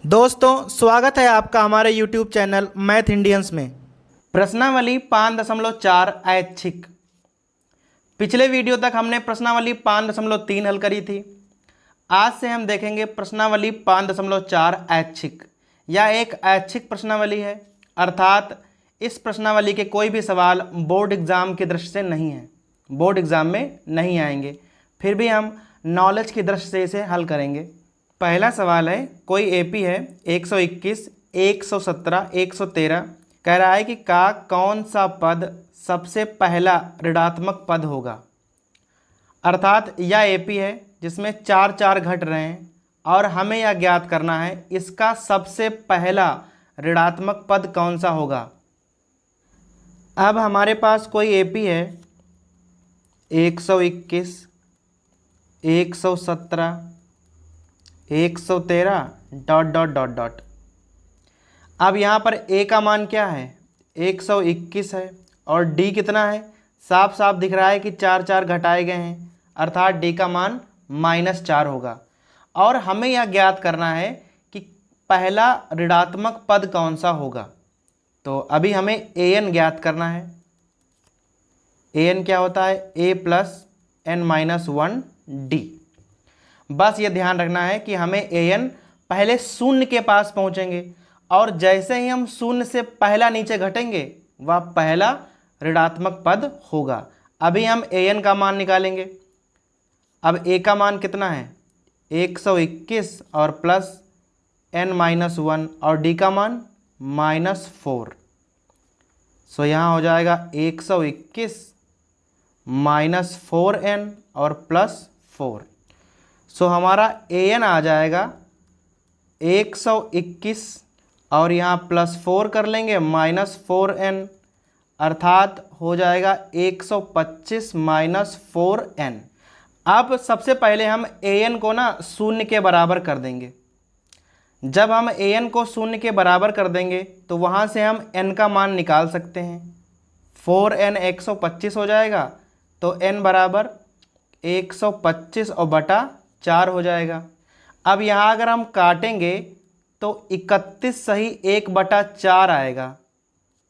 दोस्तों स्वागत है आपका हमारे YouTube चैनल मैथ इंडियंस में। प्रश्नावली 5.4 ऐच्छिक। पिछले वीडियो तक हमने प्रश्नावली 5.3 हल करी थी। आज से हम देखेंगे प्रश्नावली 5.4 ऐच्छिक। यह एक ऐच्छिक प्रश्नावली है, अर्थात इस प्रश्नावली के कोई भी सवाल बोर्ड एग्जाम की दृष्टि से नहीं है, बोर्ड एग्जाम में नहीं आएंगे, फिर भी हम नॉलेज की दृष्टि से इसे हल करेंगे। पहला सवाल है, कोई एपी है 121, 117, 113, कह रहा है कि का कौन सा पद सबसे पहला ऋणात्मक पद होगा। अर्थात यह एपी है जिसमें चार चार घट रहे हैं और हमें यह ज्ञात करना है इसका सबसे पहला ऋणात्मक पद कौन सा होगा। अब हमारे पास कोई एपी है 121, 117, 113 डॉट डॉट डॉट डॉट। अब यहाँ पर ए का मान क्या है, 121 है और डी कितना है, साफ साफ दिख रहा है कि चार चार घटाए गए हैं, अर्थात डी का मान -4 होगा। और हमें यह ज्ञात करना है कि पहला ऋणात्मक पद कौन सा होगा। तो अभी हमें ए एन ज्ञात करना है। ए एन क्या होता है, a + n-1 डी। बस ये ध्यान रखना है कि हमें ए एन पहले शून्य के पास पहुंचेंगे और जैसे ही हम शून्य से पहला नीचे घटेंगे वह पहला ऋणात्मक पद होगा। अभी हम ए एन का मान निकालेंगे। अब ए का मान कितना है, 121 और प्लस n-1 और डी का मान -4। सो यहाँ हो जाएगा 121 -4n और +4। सो हमारा ए एन आ जाएगा 121 और यहाँ +4 कर लेंगे -4n, अर्थात हो जाएगा 125 -4n। अब सबसे पहले हम ए एन को ना शून्य के बराबर कर देंगे। जब हम ए एन को शून्य के बराबर कर देंगे तो वहाँ से हम n का मान निकाल सकते हैं। 4n 125 हो जाएगा, तो n बराबर 125 और बटा 4 हो जाएगा। अब यहाँ अगर हम काटेंगे तो 31 सही 1/4 आएगा।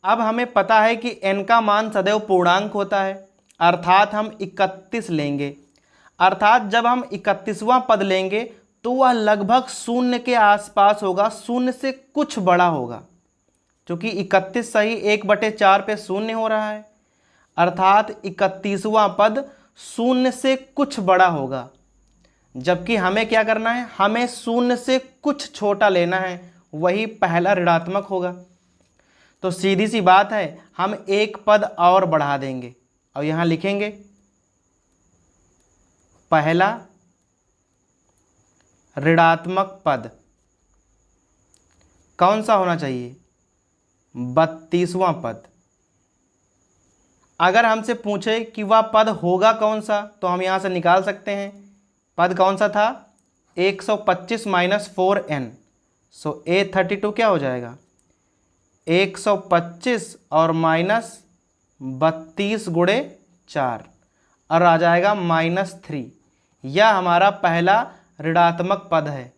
अब हमें पता है कि n का मान सदैव पूर्णांक होता है, अर्थात हम 31 लेंगे। अर्थात जब हम 31वां पद लेंगे तो वह लगभग शून्य के आसपास होगा, शून्य से कुछ बड़ा होगा, क्योंकि 31 सही 1/4 पे शून्य हो रहा है, अर्थात 31वां पद शून्य से कुछ बड़ा होगा। जबकि हमें क्या करना है, हमें शून्य से कुछ छोटा लेना है, वही पहला ऋणात्मक होगा। तो सीधी सी बात है, हम एक पद और बढ़ा देंगे और यहां लिखेंगे पहला ऋणात्मक पद कौन सा होना चाहिए, 32वां पद। अगर हमसे पूछे कि वह पद होगा कौन सा, तो हम यहां से निकाल सकते हैं। पद कौन सा था, 125 -4n। सो A32 क्या हो जाएगा, 125 और -32 गुणे 4 और आ जाएगा -3। यह हमारा पहला ऋणात्मक पद है।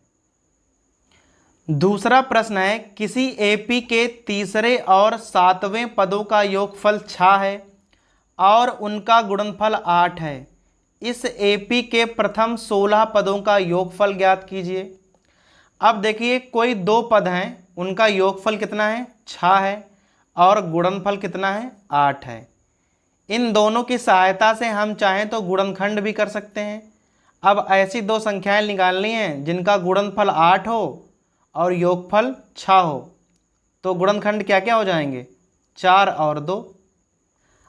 दूसरा प्रश्न है, किसी एपी के तीसरे और 7वें पदों का योगफल 6 है और उनका गुणनफल 8 है। इस एपी के प्रथम 16 पदों का योगफल ज्ञात कीजिए। अब देखिए, कोई दो पद हैं, उनका योगफल कितना है, 6 है और गुणनफल कितना है, 8 है। इन दोनों की सहायता से हम चाहें तो गुणनखंड भी कर सकते हैं। अब ऐसी दो संख्याएं निकालनी हैं जिनका गुणनफल 8 हो और योगफल 6 हो, तो गुणनखंड क्या क्या हो जाएंगे, 4 और 2।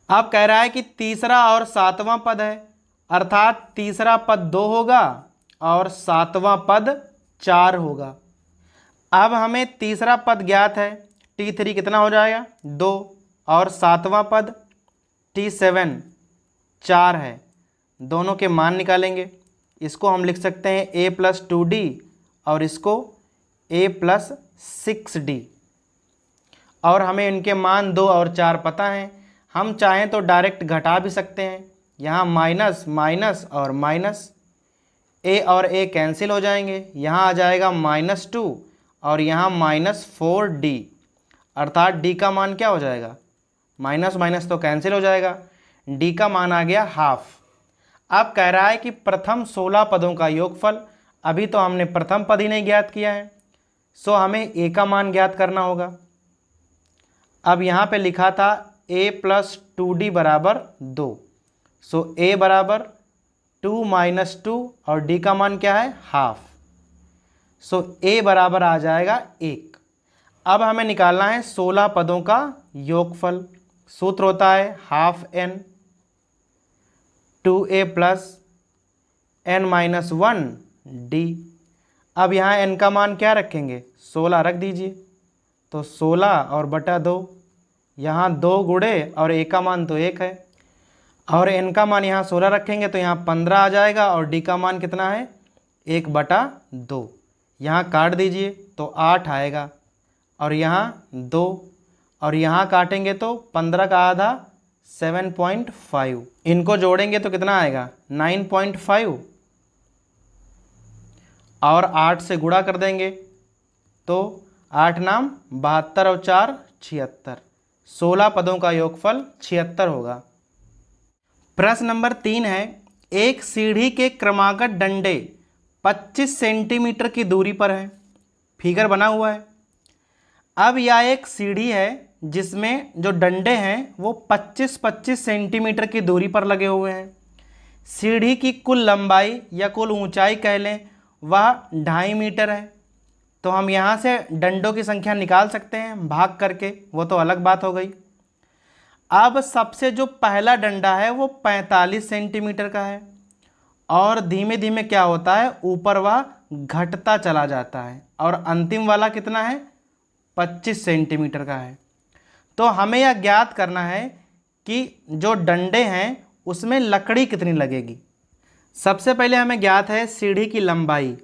अब कह रहा है कि तीसरा और 7वां पद है, अर्थात तीसरा पद 2 होगा और 7वां पद 4 होगा। अब हमें तीसरा पद ज्ञात है, T3 कितना हो जाएगा, 2 और 7वां पद T7 4 है। दोनों के मान निकालेंगे। इसको हम लिख सकते हैं a + 2d और इसको a + 6d। और हमें इनके मान 2 और 4 पता हैं, हम चाहें तो डायरेक्ट घटा भी सकते हैं। यहाँ माइनस माइनस और माइनस, ए और ए कैंसिल हो जाएंगे, यहाँ आ जाएगा -2 और यहाँ -4D, अर्थात D का मान क्या हो जाएगा, माइनस माइनस तो कैंसिल हो जाएगा, D का मान आ गया हाफ। अब कह रहा है कि प्रथम 16 पदों का योगफल, अभी तो हमने प्रथम पद ही नहीं ज्ञात किया है, सो हमें A का मान ज्ञात करना होगा। अब यहाँ पे लिखा था A + 2D बराबर 2, सो A बराबर 2 - 2 और D का मान क्या है, हाफ, सो A बराबर आ जाएगा 1। अब हमें निकालना है 16 पदों का योगफल। सूत्र होता है हाफ n 2a + n-1d। अब यहाँ n का मान क्या रखेंगे, 16 रख दीजिए, तो 16 और बटा 2, यहाँ 2 गुणे और a का मान तो 1 है, और n का मान यहाँ 16 रखेंगे तो यहाँ 15 आ जाएगा, और d का मान कितना है, 1/2। यहाँ काट दीजिए तो 8 आएगा, और यहाँ 2, और यहाँ काटेंगे तो 15 का आधा 7.5, इनको जोड़ेंगे तो कितना आएगा 9.5, और 8 से गुणा कर देंगे तो 8 नाम 72 और 4 76, 16 पदों का योगफल 76 होगा। प्रश्न नंबर 3 है, एक सीढ़ी के क्रमागत डंडे 25 सेंटीमीटर की दूरी पर है, फिगर बना हुआ है। अब यह एक सीढ़ी है जिसमें जो डंडे हैं वो 25-25 सेंटीमीटर की दूरी पर लगे हुए हैं। सीढ़ी की कुल लंबाई या कुल ऊंचाई कह लें वह 2.5 मीटर है। तो हम यहाँ से डंडों की संख्या निकाल सकते हैं भाग करके, वो तो अलग बात हो गई। अब सबसे जो पहला डंडा है वो 45 सेंटीमीटर का है, और धीमे धीमे क्या होता है, ऊपर वह घटता चला जाता है, और अंतिम वाला कितना है, 25 सेंटीमीटर का है। तो हमें यह ज्ञात करना है कि जो डंडे हैं उसमें लकड़ी कितनी लगेगी। सबसे पहले हमें ज्ञात है सीढ़ी की लंबाई,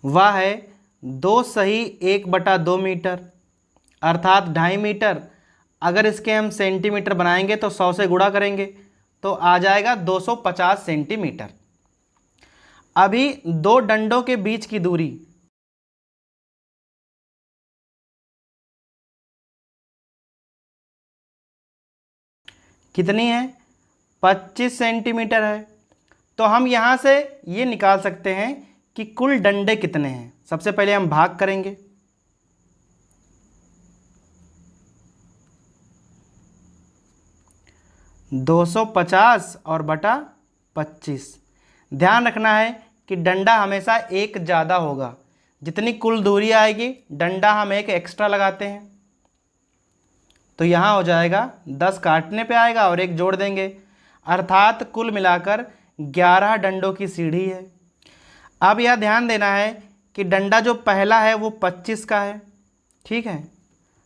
वह है 2 सही 1/2 मीटर, अर्थात 2.5 मीटर। अगर इसके हम सेंटीमीटर बनाएंगे तो 100 से गुणा करेंगे तो आ जाएगा 250 सेंटीमीटर। अभी दो डंडों के बीच की दूरी कितनी है, 25 सेंटीमीटर है। तो हम यहाँ से ये निकाल सकते हैं कि कुल डंडे कितने हैं। सबसे पहले हम भाग करेंगे, $250 और बटा 25। ध्यान रखना है कि डंडा हमेशा एक ज़्यादा होगा, जितनी कुल दूरी आएगी डंडा हम एक एक्स्ट्रा लगाते हैं। तो यहाँ हो जाएगा 10 काटने पे आएगा और एक जोड़ देंगे, अर्थात कुल मिलाकर 11 डंडों की सीढ़ी है। अब यह ध्यान देना है कि डंडा जो पहला है वो 25 का है, ठीक है,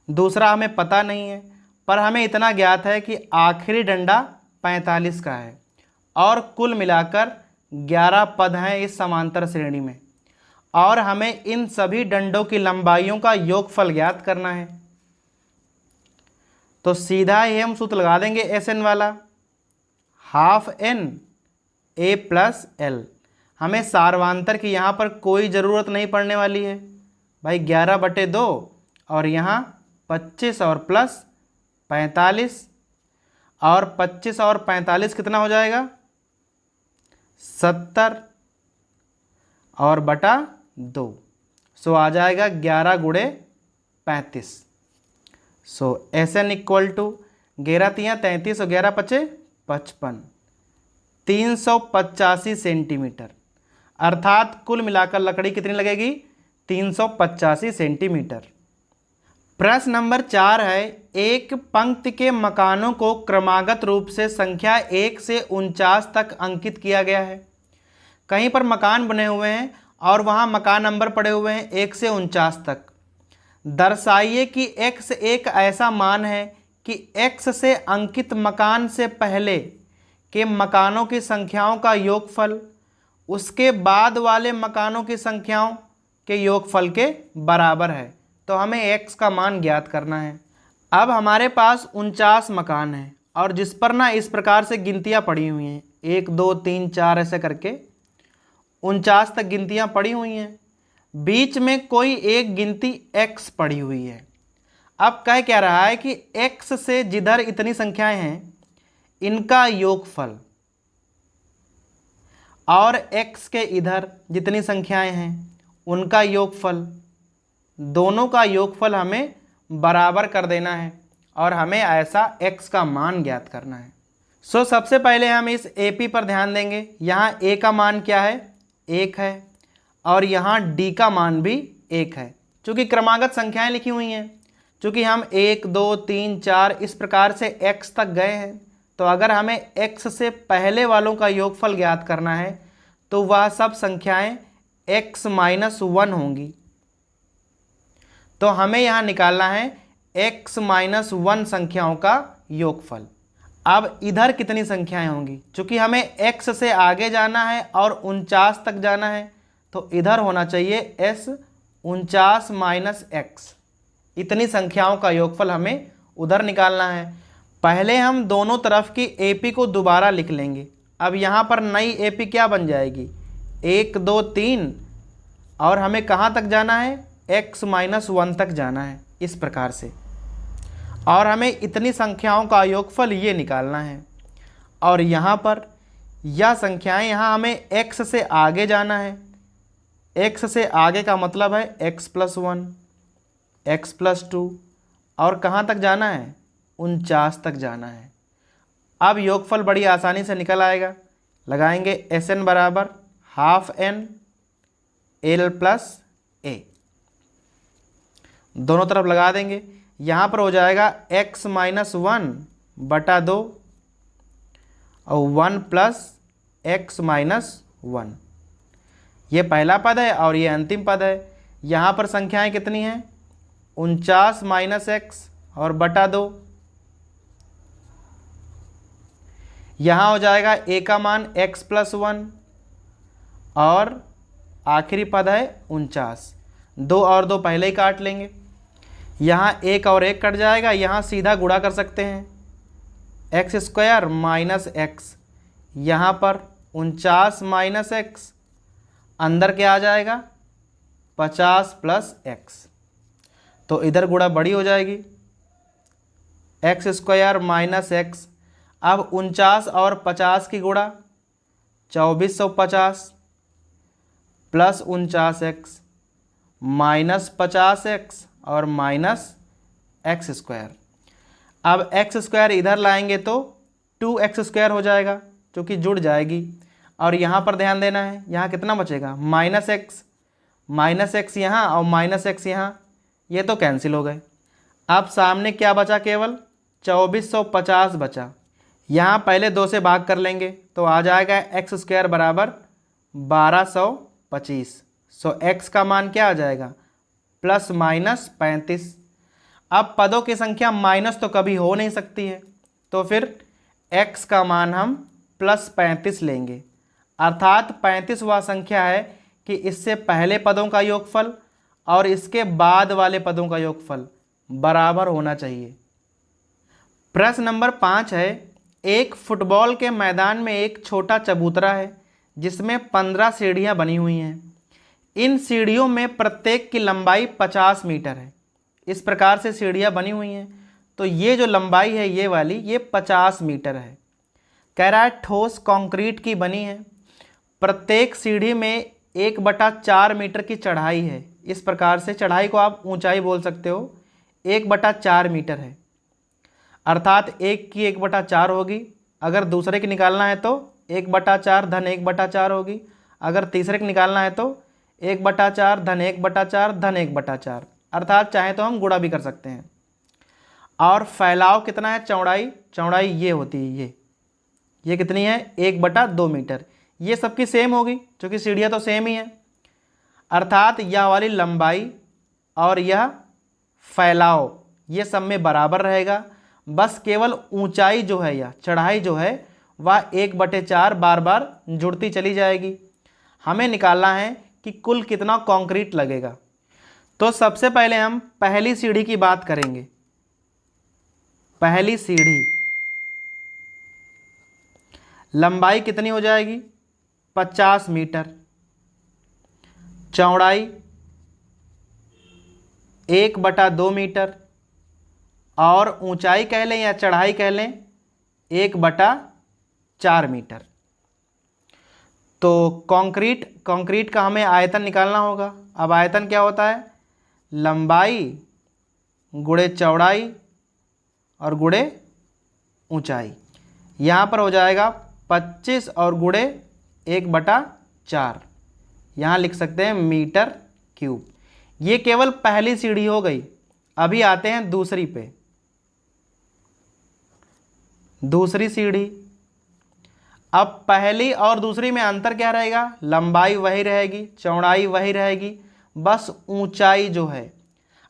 दूसरा हमें पता नहीं है, पर हमें इतना ज्ञात है कि आखिरी डंडा 45 का है, और कुल मिलाकर 11 पद हैं इस समांतर श्रेणी में, और हमें इन सभी डंडों की लंबाइयों का योगफल ज्ञात करना है। तो सीधा ही हम सूत्र लगा देंगे SN वाला, हाफ n a + l। हमें सार्वांतर की यहाँ पर कोई ज़रूरत नहीं पड़ने वाली है भाई, 11/2 और यहाँ 25 और प्लस 45, और 25 और 45 कितना हो जाएगा, 70 और बटा 2, सो आ जाएगा 11 गुणे 35। सो SN = 11 तियाँ 33 और 11 पचे 55, 385 सेंटीमीटर, अर्थात कुल मिलाकर लकड़ी कितनी लगेगी, 385 सेंटीमीटर। प्रश्न नंबर 4 है, एक पंक्ति के मकानों को क्रमागत रूप से संख्या 1 से 49 तक अंकित किया गया है। कहीं पर मकान बने हुए हैं और वहाँ मकान नंबर पड़े हुए हैं 1 से 49 तक। दर्शाइए कि x एक ऐसा मान है कि x से अंकित मकान से पहले के मकानों की संख्याओं का योगफल उसके बाद वाले मकानों की संख्याओं के योगफल के बराबर है। तो हमें x का मान ज्ञात करना है। अब हमारे पास 49 मकान हैं और जिस पर ना इस प्रकार से गिनतियाँ पड़ी हुई हैं 1 2 3 4 ऐसे करके, 49 तक गिनतियाँ पड़ी हुई हैं, बीच में कोई एक गिनती x पड़ी हुई है। अब कह क्या रहा है कि x से जिधर इतनी संख्याएं हैं इनका योगफल, और x के इधर जितनी संख्याएं हैं उनका योगफल, दोनों का योगफल हमें बराबर कर देना है और हमें ऐसा x का मान ज्ञात करना है। सबसे पहले हम इस AP पर ध्यान देंगे। यहाँ a का मान क्या है? 1 है, और यहाँ d का मान भी 1 है। चूँकि क्रमागत संख्याएं लिखी हुई हैं, चूँकि हम 1 2 3 4 इस प्रकार से x तक गए हैं, तो अगर हमें x से पहले वालों का योगफल ज्ञात करना है तो वह सब संख्याएं x - 1 होंगी। तो हमें यहाँ निकालना है x - 1 संख्याओं का योगफल। अब इधर कितनी संख्याएं होंगी? चूँकि हमें x से आगे जाना है और 49 तक जाना है, तो इधर होना चाहिए s 49 - x। इतनी संख्याओं का योगफल हमें उधर निकालना है। पहले हम दोनों तरफ की AP को दोबारा लिख लेंगे। अब यहाँ पर नई AP क्या बन जाएगी? 1 2 3, और हमें कहाँ तक जाना है? x - 1 तक जाना है, इस प्रकार से। और हमें इतनी संख्याओं का योगफल ये निकालना है। और यहाँ पर यह संख्याएं, यहाँ हमें x से आगे जाना है। x से आगे का मतलब है x + 1, x + 2, और कहाँ तक जाना है? 49 तक जाना है। अब योगफल बड़ी आसानी से निकल आएगा। लगाएंगे SN बराबर ½ n L + A, दोनों तरफ लगा देंगे। यहाँ पर हो जाएगा x - 1 बटा 2 और 1 + x - 1। ये पहला पद है और ये अंतिम पद है। यहाँ पर संख्याएं कितनी हैं? 49 - x और बटा 2। यहाँ हो जाएगा a का मान x + 1 और आखिरी पद है 49। 2 और 2 पहले ही काट लेंगे। यहाँ 1 और 1 कट जाएगा, यहाँ सीधा गुणा कर सकते हैं। x² - x, यहाँ पर 49 - x, अंदर क्या आ जाएगा? 50 + x, तो इधर गुणा बड़ी हो जाएगी। x² - x, अब 49 और 50 की गुणा 2450 + 49x -50x और -x²। अब x² इधर लाएंगे तो 2x² हो जाएगा, जो कि जुड़ जाएगी। और यहाँ पर ध्यान देना है, यहाँ कितना बचेगा? -x यहाँ और -x यहाँ, ये तो कैंसिल हो गए। अब सामने क्या बचा? केवल 2450 बचा। यहाँ पहले 2 से भाग कर लेंगे तो आ जाएगा x² बराबर 1225। x का मान क्या आ जाएगा? ±35। अब पदों की संख्या माइनस तो कभी हो नहीं सकती है, तो फिर x का मान हम +35 लेंगे। अर्थात 35 वह संख्या है कि इससे पहले पदों का योगफल और इसके बाद वाले पदों का योगफल बराबर होना चाहिए। प्रश्न नंबर 5 है, एक फुटबॉल के मैदान में एक छोटा चबूतरा है जिसमें 15 सीढ़ियां बनी हुई हैं। इन सीढ़ियों में प्रत्येक की लंबाई 50 मीटर है। इस प्रकार से सीढ़ियां बनी हुई हैं, तो ये जो लंबाई है ये वाली, ये 50 मीटर है। कह रहा है ठोस कंक्रीट की बनी है, प्रत्येक सीढ़ी में 1/4 मीटर की चढ़ाई है। इस प्रकार से चढ़ाई को आप ऊंचाई बोल सकते हो, 1/4 मीटर है। अर्थात एक की 1/4 होगी, अगर दूसरे की निकालना है तो 1/4 धन 1/4 होगी, अगर तीसरे की निकालना है तो 1/4 धन 1/4 धन 1/4। अर्थात चाहे तो हम गुणा भी कर सकते हैं। और फैलाव कितना है? चौड़ाई ये होती है, ये कितनी है? 1/2 मीटर। ये सबकी सेम होगी क्योंकि सीढ़ियाँ तो सेम ही है। अर्थात यह वाली लंबाई और यह फैलाव ये सब में बराबर रहेगा। बस केवल ऊंचाई जो है या चढ़ाई जो है वह 1/4 बार बार जुड़ती चली जाएगी। हमें निकालना है कि कुल कितना कंक्रीट लगेगा। तो सबसे पहले हम पहली सीढ़ी की बात करेंगे। पहली सीढ़ी लंबाई कितनी हो जाएगी? 50 मीटर। चौड़ाई 1/2 मीटर और ऊंचाई कह लें या चढ़ाई कह लें 1/4 मीटर। तो कंक्रीट का हमें आयतन निकालना होगा। अब आयतन क्या होता है? लंबाई गुणे चौड़ाई और गुणे ऊंचाई। यहाँ पर हो जाएगा 25 और गुणे 1/4, यहाँ लिख सकते हैं मीटर क्यूब। ये केवल पहली सीढ़ी हो गई। अभी आते हैं दूसरी पे। दूसरी सीढ़ी, अब पहली और दूसरी में अंतर क्या रहेगा? लंबाई वही रहेगी, चौड़ाई वही रहेगी, बस ऊंचाई जो है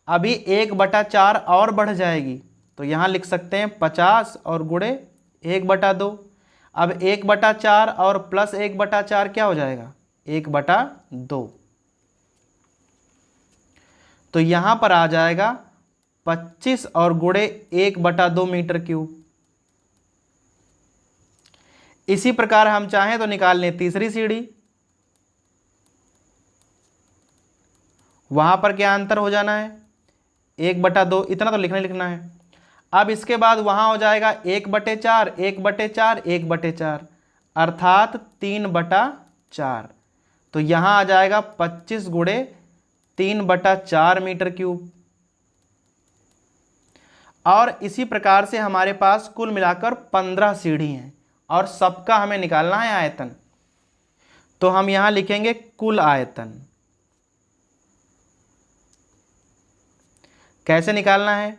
अभी 1/4 और बढ़ जाएगी। तो यहाँ लिख सकते हैं 50 और गुणे 1/2। अब 1/4 और प्लस 1/4 क्या हो जाएगा? 1/2। तो यहाँ पर आ जाएगा 25 और गुणे 1/2 मीटर क्यूब। इसी प्रकार हम चाहें तो निकाल लें तीसरी सीढ़ी। वहां पर क्या अंतर हो जाना है? 1/2, इतना तो लिखना है। अब इसके बाद वहां हो जाएगा 1/4, 1/4, 1/4, अर्थात 3/4। तो यहां आ जाएगा 25 गुणे 3/4 मीटर क्यूब। और इसी प्रकार से हमारे पास कुल मिलाकर 15 सीढ़ी हैं और सबका हमें निकालना है आयतन। तो हम यहां लिखेंगे कुल आयतन। कैसे निकालना है?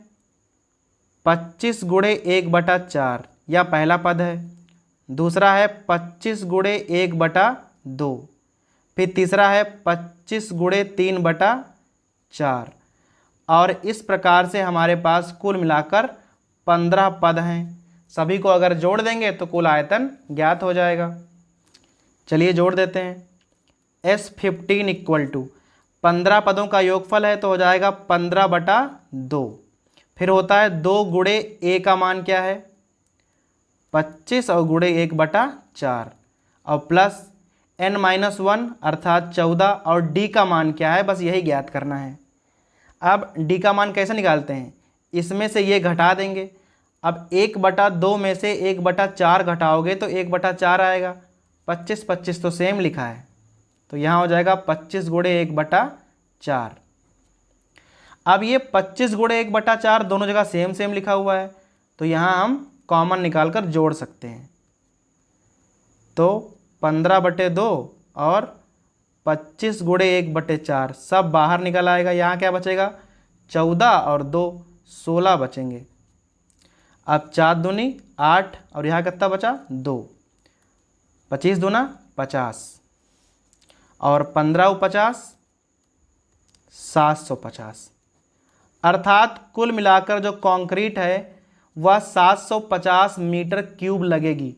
25 गुणे 1/4, यह पहला पद है। दूसरा है 25 गुणे 1/2, फिर तीसरा है 25 गुणे 3/4। और इस प्रकार से हमारे पास कुल मिलाकर 15 पद हैं। सभी को अगर जोड़ देंगे तो कुल आयतन ज्ञात हो जाएगा। चलिए जोड़ देते हैं। S15 इक्वल टू 15 पदों का योगफल है तो हो जाएगा 15/2। फिर होता है 2 गुणे a का मान क्या है? 25 और गुणे 1/4 और प्लस n-1 अर्थात 14 और d का मान क्या है? बस यही ज्ञात करना है। अब d का मान कैसे निकालते हैं? इसमें से ये घटा देंगे। अब 1/2 में से 1/4 घटाओगे तो 1/4 आएगा। 25 तो सेम लिखा है, तो यहाँ हो जाएगा 25 गुणे 1/4। अब ये 25 गुणे 1/4 दोनों जगह सेम लिखा हुआ है, तो यहाँ हम कॉमन निकाल कर जोड़ सकते हैं। तो 15/2 और 25 गुणे 1/4 सब बाहर निकल आएगा। यहाँ क्या बचेगा? 14 और 2 16 बचेंगे। अब 4 दूनी 8 और यहाँ कितना बचा? 2। 25 दूना 50 और 15 50 750। अर्थात कुल मिलाकर जो कंक्रीट है वह 750 मीटर क्यूब लगेगी।